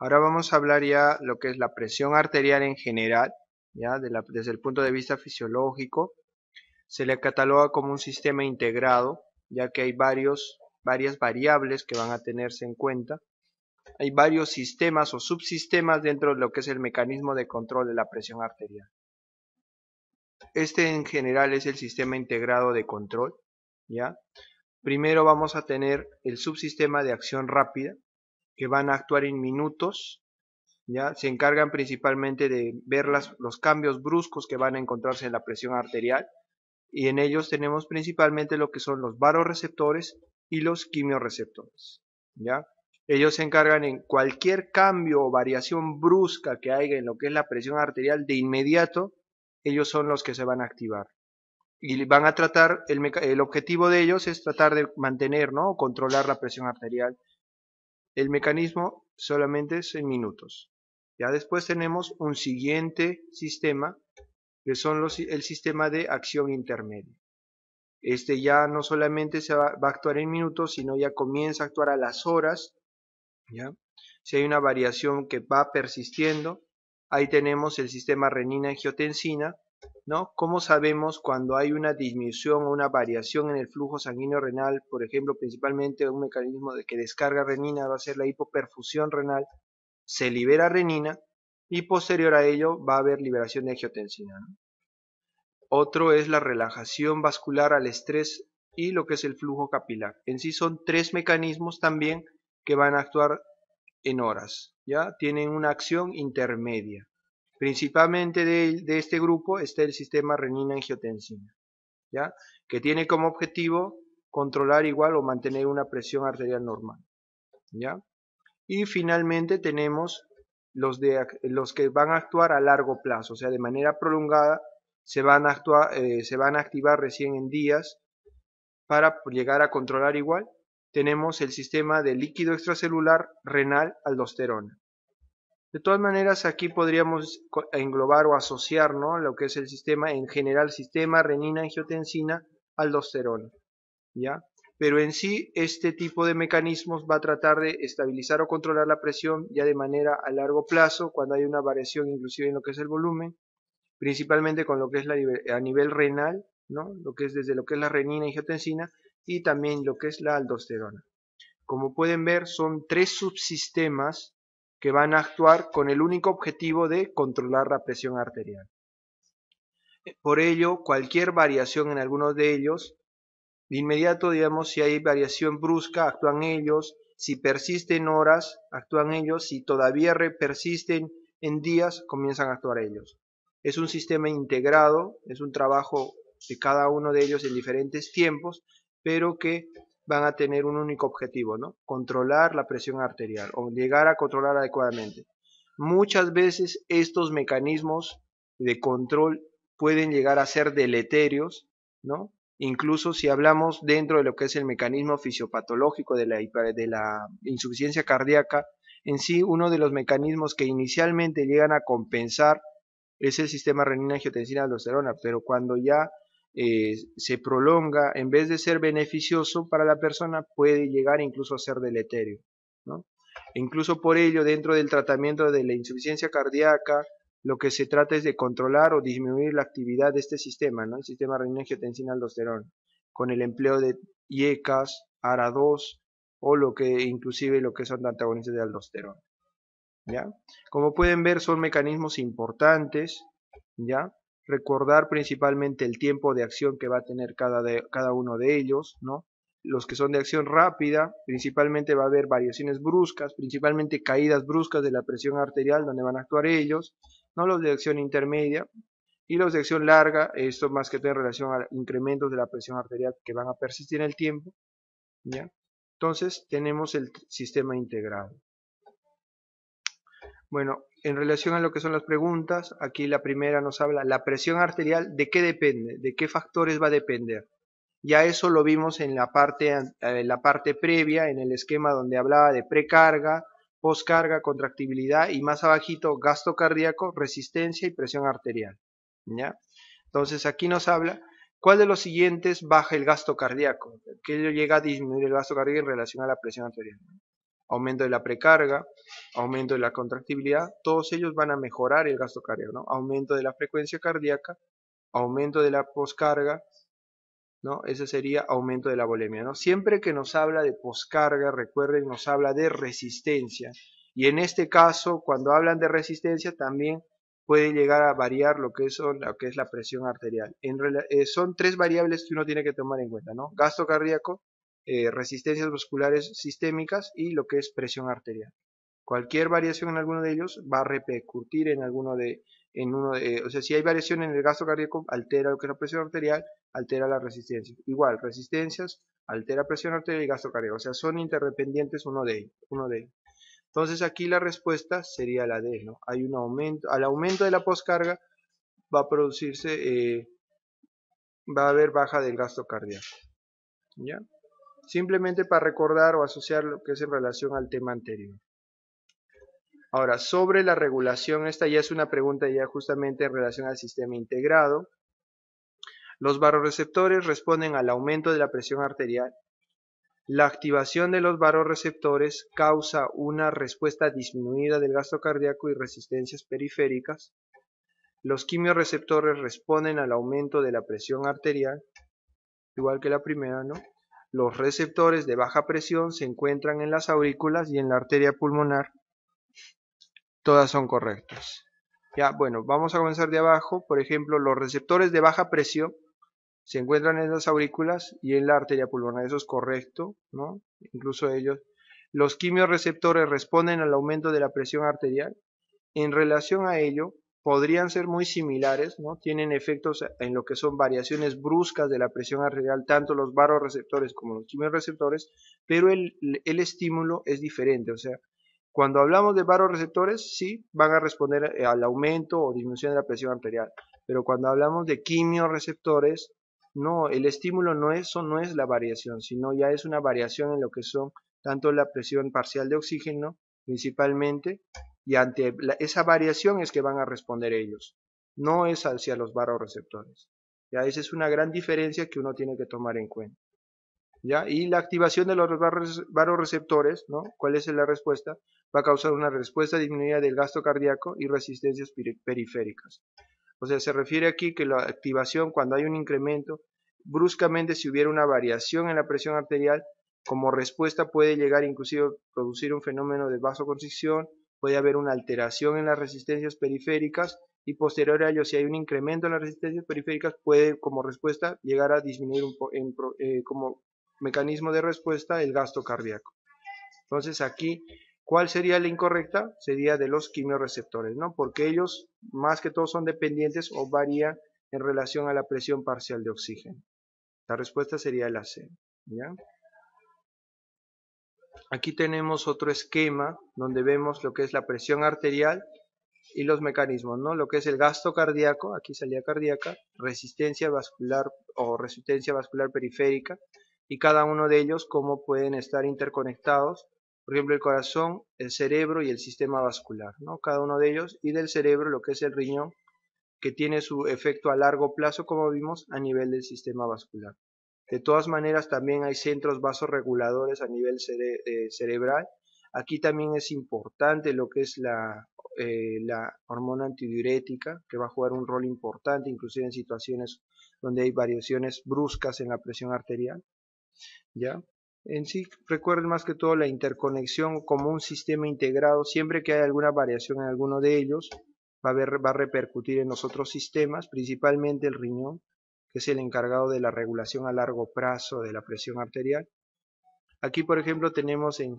Ahora vamos a hablar ya lo que es la presión arterial en general, ya desde el punto de vista fisiológico. Se le cataloga como un sistema integrado, ya que hay varias variables que van a tenerse en cuenta. Hay varios sistemas o subsistemas dentro de lo que es el mecanismo de control de la presión arterial. Este en general es el sistema integrado de control, ¿ya? Primero vamos a tener el subsistema de acción rápida, que van a actuar en minutos, ¿ya? Se encargan principalmente de ver los cambios bruscos que van a encontrarse en la presión arterial, y en ellos tenemos principalmente lo que son los vasoreceptores y los quimiorreceptores, ¿ya? Ellos se encargan en cualquier cambio o variación brusca que haya en lo que es la presión arterial, de inmediato ellos son los que se van a activar. Y van a tratar, el objetivo de ellos es tratar de mantener, ¿no?, o controlar la presión arterial. El mecanismo solamente es en minutos. Ya después tenemos un siguiente sistema, que son el sistema de acción intermedia. Este ya no solamente va a actuar en minutos, sino ya comienza a actuar a las horas, ¿ya? Si hay una variación que va persistiendo, ahí tenemos el sistema renina-angiotensina, ¿no? ¿Cómo sabemos cuando hay una disminución o una variación en el flujo sanguíneo renal? Por ejemplo, principalmente un mecanismo de que descarga renina va a ser la hipoperfusión renal, se libera renina y posterior a ello va a haber liberación de angiotensina, ¿no? Otro es la relajación vascular al estrés y lo que es el flujo capilar. En sí son tres mecanismos también que van a actuar en horas, ¿ya? Tienen una acción intermedia. Principalmente de este grupo está el sistema renina-angiotensina, ¿ya? Que tiene como objetivo controlar igual o mantener una presión arterial normal, ¿ya? Y finalmente tenemos los que van a actuar a largo plazo, o sea, de manera prolongada, se van a activar recién en días para llegar a controlar igual. Tenemos el sistema de líquido extracelular renal aldosterona. De todas maneras, aquí podríamos englobar o asociar, ¿no?, lo que es el sistema en general, sistema renina-angiotensina aldosterona, ¿ya? Pero en sí, este tipo de mecanismos va a tratar de estabilizar o controlar la presión ya de manera a largo plazo, cuando hay una variación inclusive en lo que es el volumen, principalmente con lo que es a nivel renal, ¿no?, lo que es desde lo que es la renina-angiotensina y también lo que es la aldosterona. Como pueden ver, son tres subsistemas que van a actuar con el único objetivo de controlar la presión arterial. Por ello, cualquier variación en alguno de ellos, de inmediato, digamos, si hay variación brusca, actúan ellos; si persisten horas, actúan ellos; si todavía persisten en días, comienzan a actuar ellos. Es un sistema integrado, es un trabajo de cada uno de ellos en diferentes tiempos, pero que van a tener un único objetivo, ¿no? Controlar la presión arterial o llegar a controlar adecuadamente. Muchas veces estos mecanismos de control pueden llegar a ser deleterios, ¿no? Incluso si hablamos dentro de lo que es el mecanismo fisiopatológico de la insuficiencia cardíaca, en sí uno de los mecanismos que inicialmente llegan a compensar es el sistema renina-angiotensina-aldosterona, pero cuando ya se prolonga, en vez de ser beneficioso para la persona, puede llegar incluso a ser deleterio, ¿no? Incluso por ello, dentro del tratamiento de la insuficiencia cardíaca, lo que se trata es de controlar o disminuir la actividad de este sistema, ¿no?, el sistema renina-angiotensina-aldosterona, con el empleo de IECAS, ARA2 o inclusive lo que son antagonistas de aldosterona, ¿ya? Como pueden ver, son mecanismos importantes, ¿ya? Recordar principalmente el tiempo de acción que va a tener cada uno de ellos, ¿no? Los que son de acción rápida, principalmente va a haber variaciones bruscas, principalmente caídas bruscas de la presión arterial, donde van a actuar ellos, ¿no? Los de acción intermedia y los de acción larga, esto más que todo en relación a incrementos de la presión arterial que van a persistir en el tiempo, ¿ya? Entonces tenemos el sistema integrado. Bueno, en relación a lo que son las preguntas, aquí la primera nos habla, la presión arterial, ¿de qué depende? ¿De qué factores va a depender? Ya eso lo vimos en la parte previa, en el esquema donde hablaba de precarga, poscarga, contractibilidad y más abajito gasto cardíaco, resistencia y presión arterial, ¿ya? Entonces aquí nos habla, ¿cuál de los siguientes baja el gasto cardíaco? ¿Qué llega a disminuir el gasto cardíaco en relación a la presión arterial? aumento de la precarga, aumento de la contractibilidad, todos ellos van a mejorar el gasto cardíaco, ¿no? Aumento de la frecuencia cardíaca, aumento de la poscarga, ¿no? Ese sería aumento de la volemia, ¿no? Siempre que nos habla de poscarga, recuerden, nos habla de resistencia. Y en este caso, cuando hablan de resistencia, también puede llegar a variar lo que es la presión arterial. Son tres variables que uno tiene que tomar en cuenta, ¿no? Gasto cardíaco, resistencias vasculares sistémicas y lo que es presión arterial. Cualquier variación en alguno de ellos va a repercutir en o sea, si hay variación en el gasto cardíaco, altera lo que es la presión arterial, altera la resistencia. Igual, resistencias, altera presión arterial y gasto cardíaco. O sea, son interdependientes uno de ellos. Entonces aquí la respuesta sería la D, ¿no? Hay un aumento, al aumento de la poscarga va a producirse, va a haber baja del gasto cardíaco. ¿Ya? Simplemente para recordar o asociar lo que es en relación al tema anterior. Ahora, sobre la regulación, esta ya es una pregunta ya justamente en relación al sistema integrado. Los vasoreceptores responden al aumento de la presión arterial. La activación de los vasoreceptores causa una respuesta disminuida del gasto cardíaco y resistencias periféricas. Los quimiorreceptores responden al aumento de la presión arterial, igual que la primera, ¿no? Los receptores de baja presión se encuentran en las aurículas y en la arteria pulmonar. Todas son correctas. Ya, bueno, vamos a comenzar de abajo. Por ejemplo, los receptores de baja presión se encuentran en las aurículas y en la arteria pulmonar. Eso es correcto, ¿no? Incluso ellos. Los quimiorreceptores responden al aumento de la presión arterial. En relación a ello, podrían ser muy similares, ¿no? Tienen efectos en lo que son variaciones bruscas de la presión arterial, tanto los vasoreceptores como los quimiorreceptores, pero el estímulo es diferente, o sea, cuando hablamos de vasoreceptores, sí, van a responder al aumento o disminución de la presión arterial, pero cuando hablamos de quimiorreceptores, no, el estímulo no es la variación, sino ya es una variación en lo que son tanto la presión parcial de oxígeno, principalmente, y ante esa variación es que van a responder ellos, no es hacia los vasoreceptores. Ya esa es una gran diferencia que uno tiene que tomar en cuenta. ¿Ya? Y la activación de los vasoreceptores, ¿no? ¿Cuál es la respuesta? Va a causar una respuesta disminuida del gasto cardíaco y resistencias periféricas. O sea, se refiere aquí que la activación, cuando hay un incremento, bruscamente si hubiera una variación en la presión arterial, como respuesta puede llegar inclusive a producir un fenómeno de vasoconstricción, puede haber una alteración en las resistencias periféricas y posterior a ello, si hay un incremento en las resistencias periféricas, puede como respuesta llegar a disminuir como mecanismo de respuesta el gasto cardíaco. Entonces aquí, ¿cuál sería la incorrecta? Sería de los quimiorreceptores, ¿no? Porque ellos más que todo son dependientes o varían en relación a la presión parcial de oxígeno. La respuesta sería la C, ¿ya? Aquí tenemos otro esquema donde vemos lo que es la presión arterial y los mecanismos, ¿no? Lo que es el gasto cardíaco, aquí salida cardíaca, resistencia vascular o resistencia vascular periférica, y cada uno de ellos cómo pueden estar interconectados, por ejemplo el corazón, el cerebro y el sistema vascular, ¿no? Cada uno de ellos, y del cerebro lo que es el riñón, que tiene su efecto a largo plazo, como vimos, a nivel del sistema vascular. De todas maneras, también hay centros vasorreguladores a nivel cerebral. Aquí también es importante lo que es la hormona antidiurética, que va a jugar un rol importante, inclusive en situaciones donde hay variaciones bruscas en la presión arterial. ¿Ya? En sí, recuerden más que todo la interconexión como un sistema integrado. Siempre que hay alguna variación en alguno de ellos, va a repercutir en los otros sistemas, principalmente el riñón, que es el encargado de la regulación a largo plazo de la presión arterial. Aquí, por ejemplo, tenemos en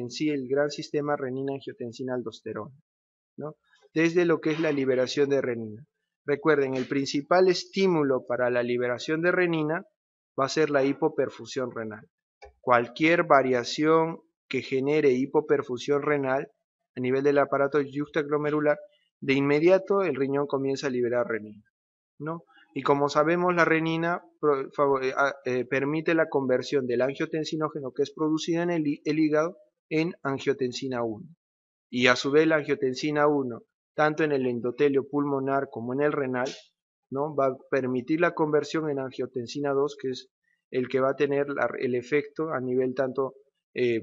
sí el gran sistema renina-angiotensina-aldosterona, ¿no? Desde lo que es la liberación de renina. Recuerden, el principal estímulo para la liberación de renina va a ser la hipoperfusión renal. Cualquier variación que genere hipoperfusión renal a nivel del aparato yuxtaglomerular, de inmediato el riñón comienza a liberar renina, ¿no? Y como sabemos, la renina permite la conversión del angiotensinógeno que es producida en el hígado en angiotensina 1. Y a su vez la angiotensina 1, tanto en el endotelio pulmonar como en el renal, ¿no? Va a permitir la conversión en angiotensina 2, que es el que va a tener el efecto a nivel tanto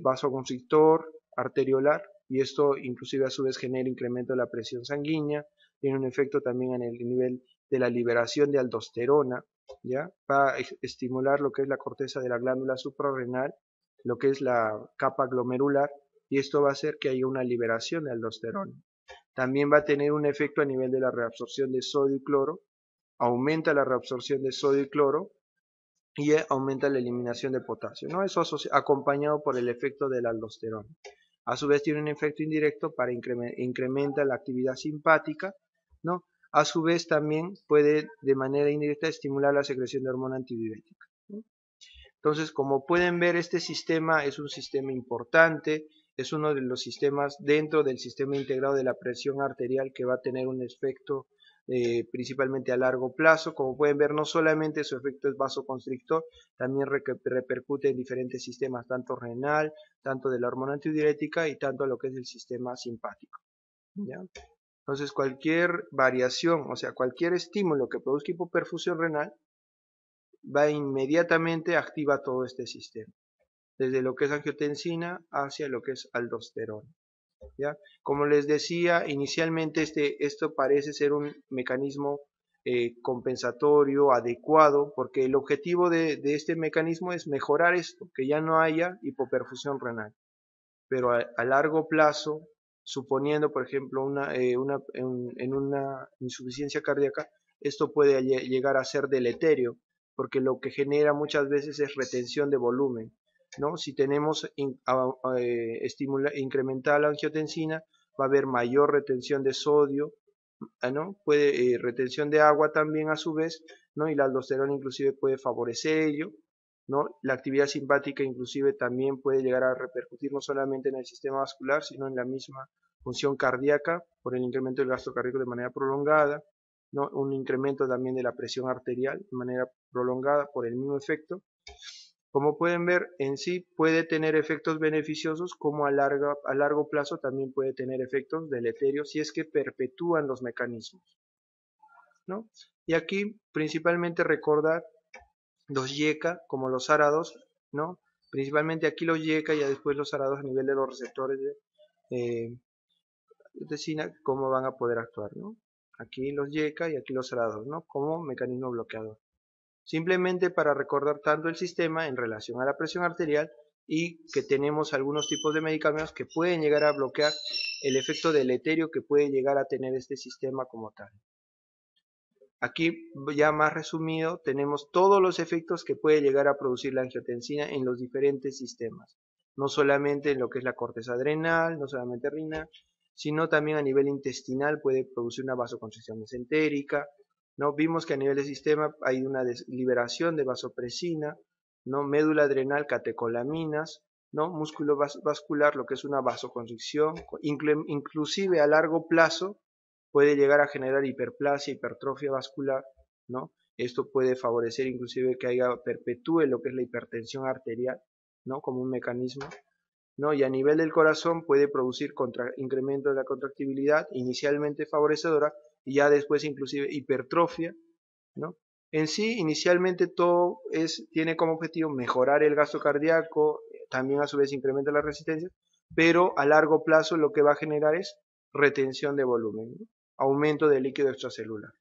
vasoconstrictor arteriolar, y esto inclusive a su vez genera incremento de la presión sanguínea, tiene un efecto también en el nivel de la liberación de aldosterona, ¿ya? Va a estimular lo que es la corteza de la glándula suprarrenal, lo que es la capa glomerular, y esto va a hacer que haya una liberación de aldosterona. También va a tener un efecto a nivel de la reabsorción de sodio y cloro, aumenta la reabsorción de sodio y cloro y aumenta la eliminación de potasio, ¿no? Eso acompañado por el efecto de la aldosterona. A su vez tiene un efecto indirecto para incrementa la actividad simpática, ¿no? A su vez también puede de manera indirecta estimular la secreción de hormona antidiurética, ¿no? Entonces, como pueden ver, este sistema es un sistema importante, es uno de los sistemas dentro del sistema integrado de la presión arterial que va a tener un efecto principalmente a largo plazo. Como pueden ver, no solamente su efecto es vasoconstrictor, también repercute en diferentes sistemas, tanto renal, tanto de la hormona antidiurética y tanto lo que es el sistema simpático, ¿ya? Entonces, cualquier variación, o sea, cualquier estímulo que produzca hipoperfusión renal, va inmediatamente activa todo este sistema, desde lo que es angiotensina hacia lo que es aldosterona, ¿ya? Como les decía, inicialmente esto parece ser un mecanismo compensatorio, adecuado, porque el objetivo de este mecanismo es mejorar esto, que ya no haya hipoperfusión renal, pero a largo plazo, suponiendo por ejemplo en una insuficiencia cardíaca, esto puede llegar a ser deleterio, porque lo que genera muchas veces es retención de volumen, ¿no? Si tenemos incrementada la angiotensina, va a haber mayor retención de sodio, ¿no? Puede retención de agua también a su vez, ¿no? Y la aldosterona inclusive puede favorecer ello, ¿no? La actividad simpática inclusive también puede llegar a repercutir no solamente en el sistema vascular, sino en la misma función cardíaca por el incremento del gasto cardíaco de manera prolongada, ¿no? Un incremento también de la presión arterial de manera prolongada por el mismo efecto. Como pueden ver, en sí puede tener efectos beneficiosos, como a largo plazo también puede tener efectos deleterios si es que perpetúan los mecanismos, ¿no? Y aquí principalmente recordar los YECA como los ARA2, ¿no? Principalmente aquí los YECA y ya después los ARA2 a nivel de los receptores de SINA, cómo van a poder actuar, ¿no? Aquí los YECA y aquí los ARA2, ¿no? Como mecanismo bloqueador. Simplemente para recordar tanto el sistema en relación a la presión arterial y que tenemos algunos tipos de medicamentos que pueden llegar a bloquear el efecto deleterio que puede llegar a tener este sistema como tal. Aquí ya más resumido tenemos todos los efectos que puede llegar a producir la angiotensina en los diferentes sistemas, no solamente en lo que es la corteza adrenal, no solamente renal, sino también a nivel intestinal puede producir una vasoconstricción mesentérica, ¿no? Vimos que a nivel del sistema hay una liberación de vasopresina, ¿no? Médula adrenal, catecolaminas, ¿no? Músculo vascular, lo que es una vasoconstricción, inclusive a largo plazo puede llegar a generar hiperplasia, hipertrofia vascular, ¿no? Esto puede favorecer inclusive que perpetúe lo que es la hipertensión arterial, ¿no? Como un mecanismo, ¿no? Y a nivel del corazón puede producir incremento de la contractibilidad, inicialmente favorecedora, y ya después inclusive hipertrofia, ¿no? En sí, inicialmente todo tiene como objetivo mejorar el gasto cardíaco, también a su vez incrementa la resistencia, pero a largo plazo lo que va a generar es retención de volumen, ¿no? Aumento de líquido extracelular.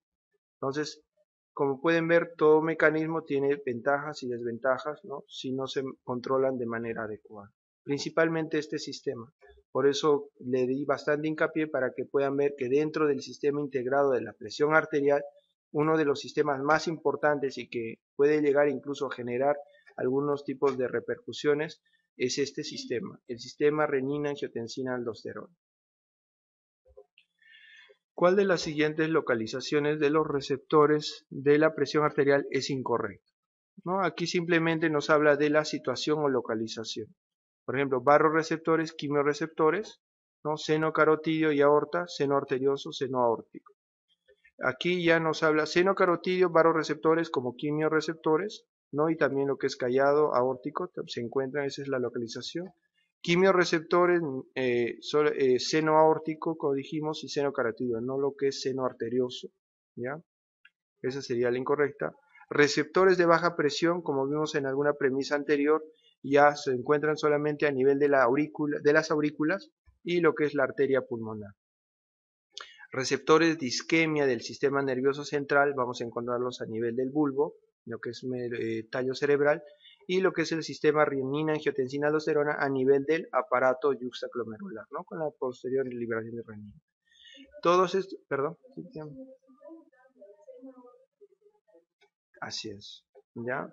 Entonces, como pueden ver, todo mecanismo tiene ventajas y desventajas, ¿no? Si no se controlan de manera adecuada. Principalmente este sistema. Por eso le di bastante hincapié para que puedan ver que dentro del sistema integrado de la presión arterial, uno de los sistemas más importantes y que puede llegar incluso a generar algunos tipos de repercusiones es este sistema, el sistema renina-angiotensina-aldosterona. ¿Cuál de las siguientes localizaciones de los receptores de la presión arterial es incorrecta? ¿No? Aquí simplemente nos habla de la situación o localización. Por ejemplo, barroreceptores, quimiorreceptores, ¿no? Seno carotidio y aorta, seno arterioso, seno aórtico. Aquí ya nos habla seno carotidio, barroreceptores como quimiorreceptores, ¿no? Y también lo que es callado aórtico se encuentra, esa es la localización. Quimiorreceptores, seno aórtico, como dijimos, y seno carotidio, no lo que es seno arterioso, ¿ya? Esa sería la incorrecta. Receptores de baja presión, como vimos en alguna premisa anterior, ya se encuentran solamente a nivel de las aurículas y lo que es la arteria pulmonar. Receptores de isquemia del sistema nervioso central vamos a encontrarlos a nivel del bulbo, lo que es tallo cerebral, y lo que es el sistema renina-angiotensina-aldosterona a nivel del aparato yuxtaglomerular, ¿no? Con la posterior liberación de renina. Todos estos, perdón, así es, ¿ya?